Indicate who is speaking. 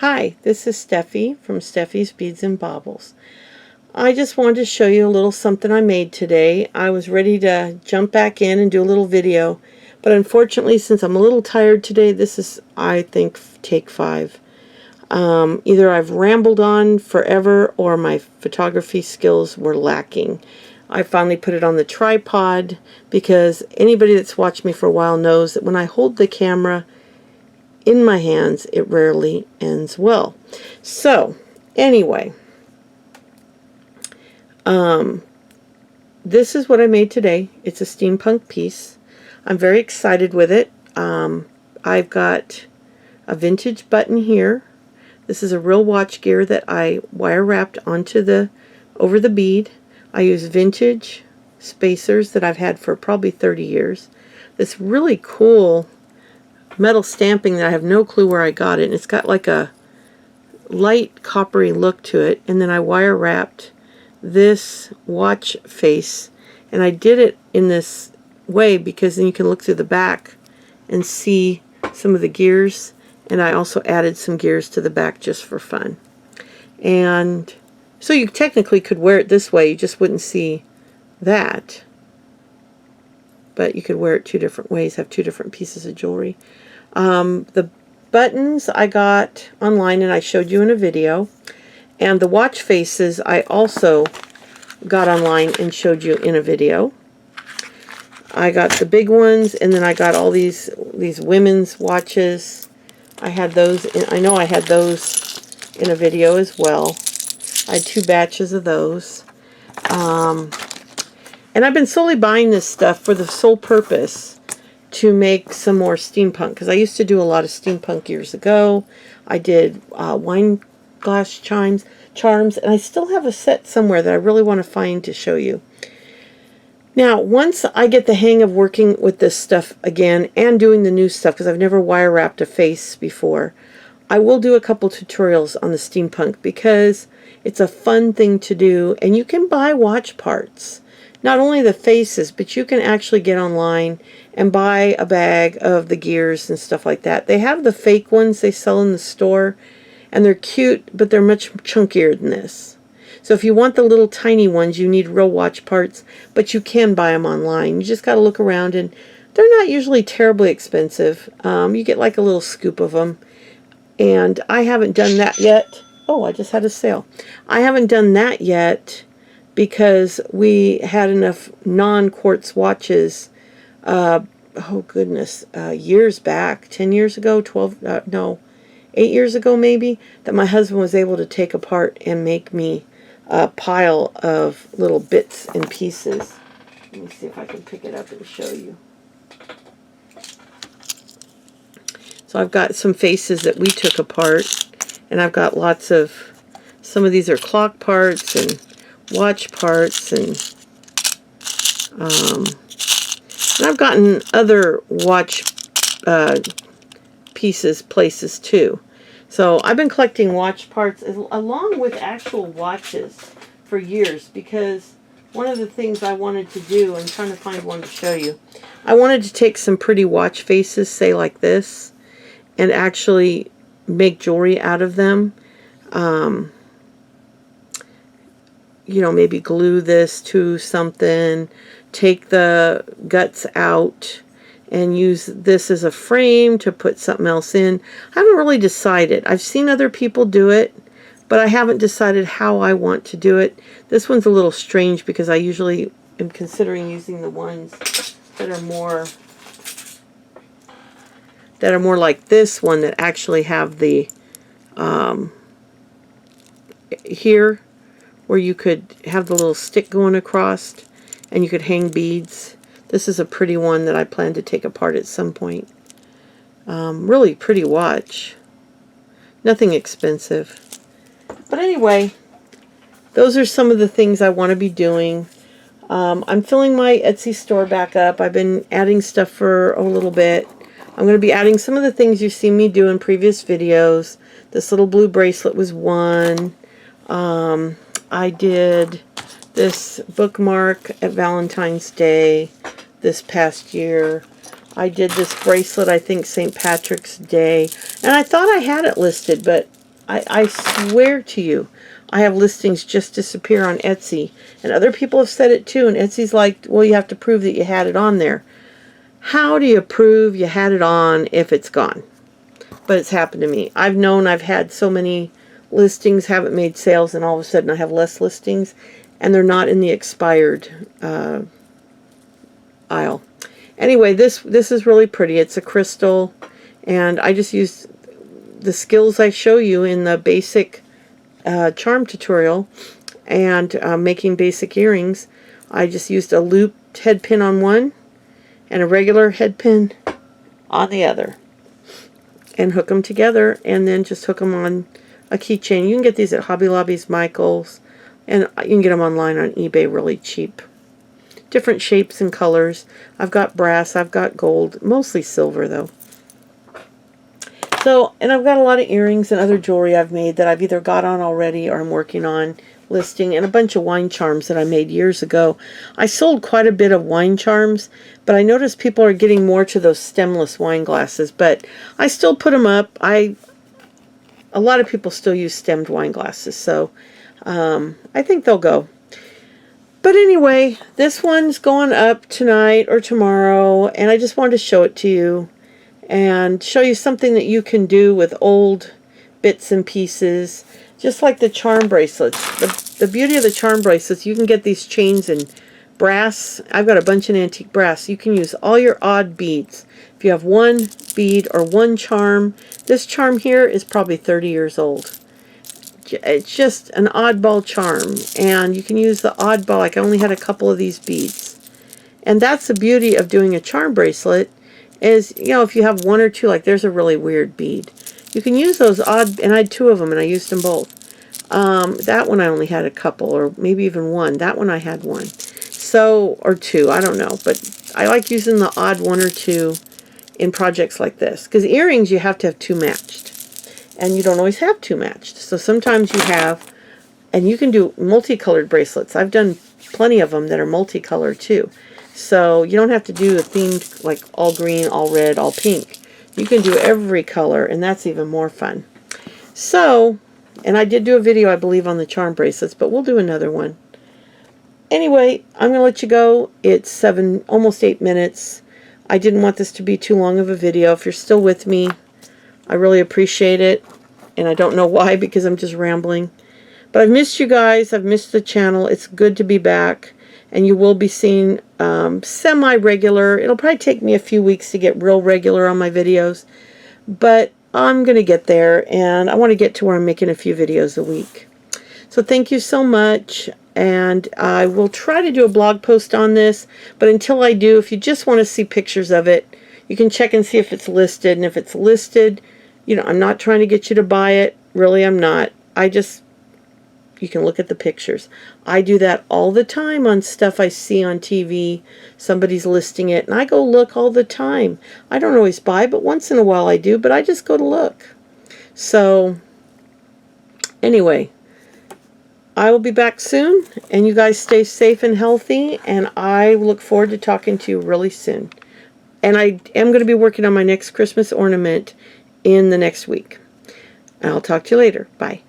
Speaker 1: Hi, this is Steffi from Steffi's Beads and Baubles. I just wanted to show you a little something I made today. I was ready to jump back in and do a little video, but unfortunately, since I'm a little tired today, this is, I think, take 5. Either I've rambled on forever or my photography skills were lacking. I finally put it on the tripod because anybody that's watched me for a while knows that when I hold the camera in my hands, it rarely ends well. So, anyway, this is what I made today. It's a steampunk piece. I'm very excited with it. I've got a vintage button here. This is a real watch gear that I wire wrapped onto over the bead. I use vintage spacers that I've had for probably 30 years. This really cool metal stamping that I have no clue where I got it. And it's got like a light coppery look to it. And then I wire wrapped this watch face. And I did it in this way because then you can look through the back and see some of the gears. And I also added some gears to the back just for fun. And so you technically could wear it this way. You just wouldn't see that. But you could wear it 2 different ways, have 2 different pieces of jewelry. The buttons I got online and I showed you in a video. And the watch faces I also got online and showed you in a video. I got the big ones, and then I got all these women's watches. I had those, I know I had those in a video as well. I had 2 batches of those. And I've been slowly buying this stuff for the sole purpose to make some more steampunk, because I used to do a lot of steampunk years ago. I did wine glass charms, and I still have a set somewhere that I really want to find to show you. Now, once I get the hang of working with this stuff again and doing the new stuff, because I've never wire wrapped a face before, I will do a couple tutorials on the steampunk because it's a fun thing to do, and you can buy watch parts. Not only the faces, but you can actually get online and buy a bag of the gears and stuff like that. They have the fake ones they sell in the store, and they're cute, but they're much chunkier than this. So if you want the little tiny ones, you need real watch parts, but you can buy them online. You just got to look around, and they're not usually terribly expensive. You get like a little scoop of them, and I haven't done that yet. Oh, I just had a sale. I haven't done that yet because we had enough non-quartz watches, oh goodness, years back, 10 years ago, 12, no, 8 years ago maybe, that my husband was able to take apart and make me a pile of little bits and pieces. Let me see if I can pick it up and show you. So I've got some faces that we took apart, and I've got lots of, some of these are clock parts and watch parts, and I've gotten other watch places too. So I've been collecting watch parts along with actual watches for years, because one of the things I wanted to do, I'm trying to find one to show you, I wanted to take some pretty watch faces, say like this, and actually make jewelry out of them. You know, maybe glue this to something, take the guts out, and use this as a frame to put something else in. I haven't really decided. I've seen other people do it, but I haven't decided how I want to do it. This one's a little strange because I usually am considering using the ones that are more like this one, that actually have the here, where you could have the little stick going across and you could hang beads. This is a pretty one that I plan to take apart at some point. Really pretty watch. Nothing expensive. But anyway, those are some of the things I want to be doing. I'm filling my Etsy store back up. I've been adding stuff for a little bit. I'm going to be adding some of the things you've seen me do in previous videos. This little blue bracelet was one. I did this bookmark at Valentine's Day this past year. I did this bracelet, I think, St. Patrick's Day. And I thought I had it listed, but I swear to you, I have listings just disappear on Etsy. And other people have said it too. And Etsy's like, well, you have to prove that you had it on there. How do you prove you had it on if it's gone? But it's happened to me. I've known I've had so many listings, haven't made sales, and all of a sudden I have less listings. And they're not in the expired aisle. Anyway, this is really pretty. It's a crystal. And I just used the skills I show you in the basic charm tutorial and making basic earrings. I just used a looped head pin on one and a regular head pin on the other, and hook them together, and then just hook them on a keychain. You can get these at Hobby Lobby's, Michael's, and you can get them online on eBay really cheap. Different shapes and colors. I've got brass, I've got gold, mostly silver though. So, and I've got a lot of earrings and other jewelry I've made that I've either got on already or I'm working on listing, and a bunch of wine charms that I made years ago. I sold quite a bit of wine charms, but I noticed people are getting more to those stemless wine glasses, but I still put them up. A lot of people still use stemmed wine glasses, so I think they'll go. But anyway, this one's going up tonight or tomorrow, and I just wanted to show it to you and show you something that you can do with old bits and pieces, just like the charm bracelets. The beauty of the charm bracelets, you can get these chains in brass. I've got a bunch in antique brass. You can use all your odd beads. If you have one bead or one charm, this charm here is probably 30 years old. It's just an oddball charm, and you can use the oddball. Like, I only had a couple of these beads. And that's the beauty of doing a charm bracelet is, you know, if you have one or two, like there's a really weird bead, you can use those odd, and I had two of them and I used them both. That one I only had a couple, or maybe even one. That one I had one. So, or two, I don't know. But I like using the odd one or two in projects like this. Because earrings, you have to have two matched. And you don't always have two matched. So sometimes you have, and you can do multicolored bracelets. I've done plenty of them that are multicolored too. So you don't have to do a themed, like all green, all red, all pink. You can do every color, and that's even more fun. So, and I did do a video, I believe, on the charm bracelets, but we'll do another one. Anyway, I'm going to let you go. It's almost 8 minutes. I didn't want this to be too long of a video. If you're still with me, I really appreciate it. And I don't know why, because I'm just rambling. But I've missed you guys. I've missed the channel. It's good to be back. And you will be seeing semi-regular. It'll probably take me a few weeks to get real regular on my videos. But I'm going to get there. And I want to get to where I'm making a few videos a week. So thank you so much. And I will try to do a blog post on this. But until I do, if you just want to see pictures of it, you can check and see if it's listed. And if it's listed, you know, I'm not trying to get you to buy it. Really, I'm not. You can look at the pictures. I do that all the time on stuff I see on TV. Somebody's listing it, and I go look all the time. I don't always buy, but once in a while I do, but I just go to look. So, anyway, I will be back soon, and you guys stay safe and healthy, and I look forward to talking to you really soon. And I am going to be working on my next Christmas ornament in the next week. I'll talk to you later. Bye.